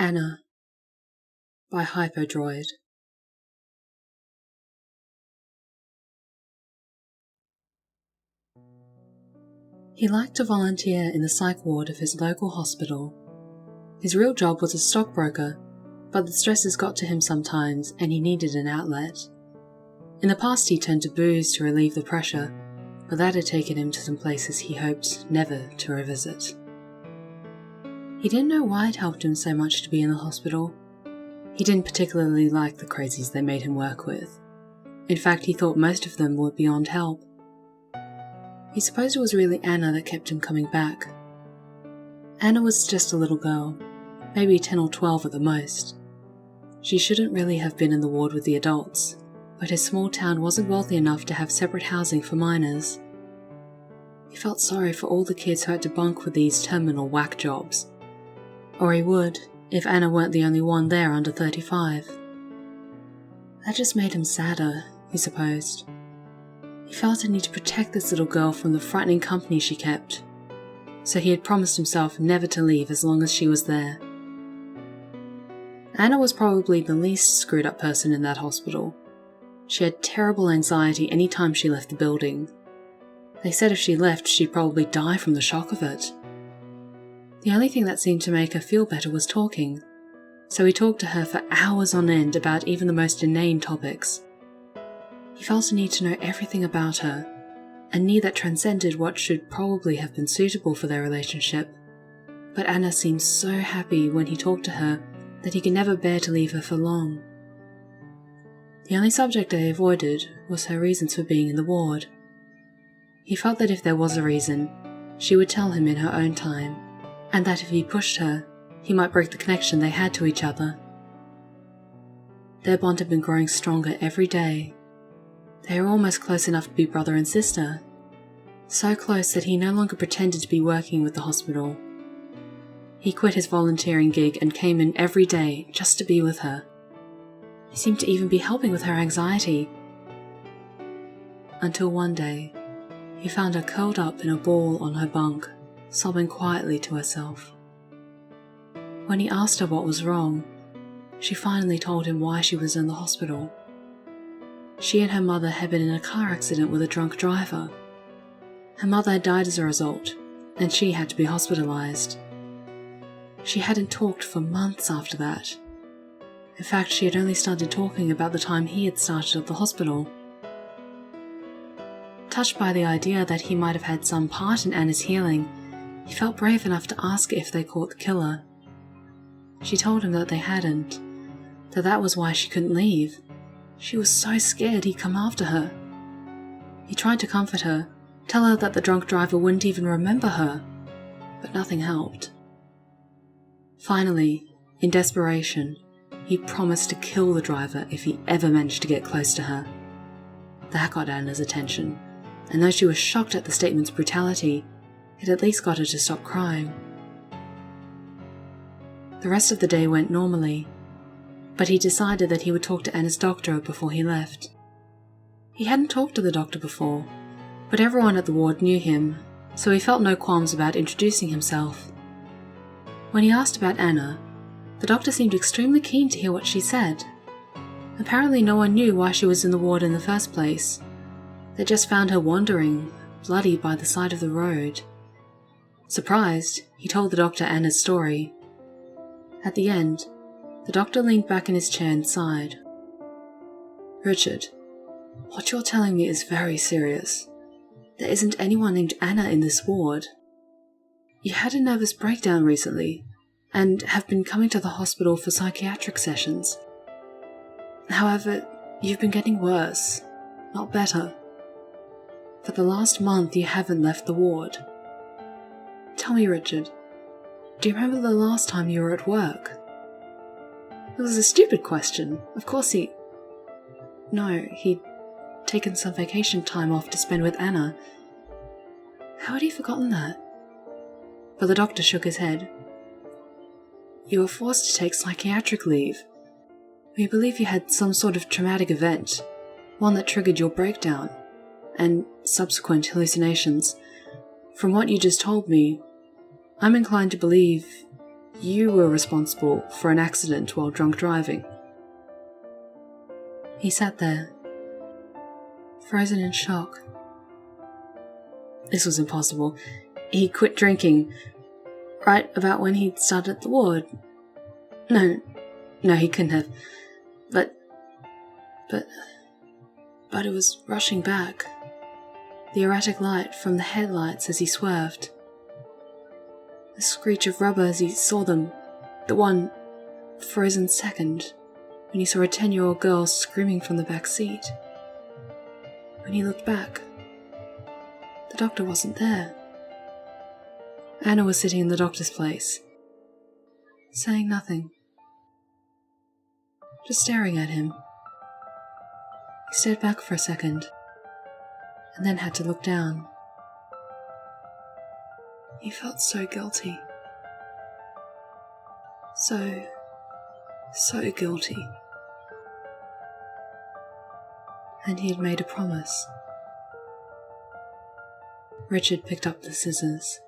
Anna by Hypodroid. He liked to volunteer in the psych ward of his local hospital. His real job was a stockbroker, but the stresses got to him sometimes and he needed an outlet. In the past he turned to booze to relieve the pressure, but that had taken him to some places he hoped never to revisit. He didn't know why it helped him so much to be in the hospital. He didn't particularly like the crazies they made him work with. In fact, he thought most of them were beyond help. He supposed it was really Anna that kept him coming back. Anna was just a little girl, maybe 10 or 12 at the most. She shouldn't really have been in the ward with the adults, but his small town wasn't wealthy enough to have separate housing for minors. He felt sorry for all the kids who had to bunk with these terminal whack jobs. Or he would, if Anna weren't the only one there under 35. That just made him sadder, he supposed. He felt a need to protect this little girl from the frightening company she kept, so he had promised himself never to leave as long as she was there. Anna was probably the least screwed up person in that hospital. She had terrible anxiety any time she left the building. They said if she left, she'd probably die from the shock of it. The only thing that seemed to make her feel better was talking, so he talked to her for hours on end about even the most inane topics. He felt a need to know everything about her, a need that transcended what should probably have been suitable for their relationship. But Anna seemed so happy when he talked to her that he could never bear to leave her for long. The only subject they avoided was her reasons for being in the ward. He felt that if there was a reason, she would tell him in her own time, and that if he pushed her, he might break the connection they had to each other. Their bond had been growing stronger every day. They were almost close enough to be brother and sister, so close that he no longer pretended to be working with the hospital. He quit his volunteering gig and came in every day just to be with her. He seemed to even be helping with her anxiety. Until one day, he found her curled up in a ball on her bunk, sobbing quietly to herself. When he asked her what was wrong, she finally told him why she was in the hospital. She and her mother had been in a car accident with a drunk driver. Her mother had died as a result, and she had to be hospitalized. She hadn't talked for months after that. In fact, she had only started talking about the time he had started at the hospital. Touched by the idea that he might have had some part in Anna's healing, he felt brave enough to ask if they caught the killer. She told him that they hadn't, that was why she couldn't leave. She was so scared he'd come after her. He tried to comfort her, tell her that the drunk driver wouldn't even remember her, but nothing helped. Finally, in desperation, he promised to kill the driver if he ever managed to get close to her. That got Anna's attention, and though she was shocked at the statement's brutality, it at least got her to stop crying. The rest of the day went normally, but he decided that he would talk to Anna's doctor before he left. He hadn't talked to the doctor before, but everyone at the ward knew him, so he felt no qualms about introducing himself. When he asked about Anna, the doctor seemed extremely keen to hear what she said. Apparently no one knew why she was in the ward in the first place. They just found her wandering, bloody by the side of the road. Surprised, he told the doctor Anna's story. At the end, the doctor leaned back in his chair and sighed. "Richard, what you're telling me is very serious. There isn't anyone named Anna in this ward. You had a nervous breakdown recently, and have been coming to the hospital for psychiatric sessions. However, you've been getting worse, not better. For the last month you haven't left the ward. Tell me, Richard, do you remember the last time you were at work?" It was a stupid question. Of course No, he'd taken some vacation time off to spend with Anna. How had he forgotten that? But the doctor shook his head. "You were forced to take psychiatric leave. We believe you had some sort of traumatic event, one that triggered your breakdown, and subsequent hallucinations. From what you just told me, I'm inclined to believe you were responsible for an accident while drunk driving. He sat there, frozen in shock. This was impossible. He quit drinking right about when he'd started at the ward. No, he couldn't have. But it was rushing back. The erratic light from the headlights as he swerved. The screech of rubber as he saw them. The one frozen second when he saw a 10-year-old girl screaming from the back seat. When he looked back, the doctor wasn't there. Anna was sitting in the doctor's place, saying nothing, just staring at him. He stared back for a second, and then had to look down. He felt so guilty. So guilty. And he had made a promise. Richard picked up the scissors.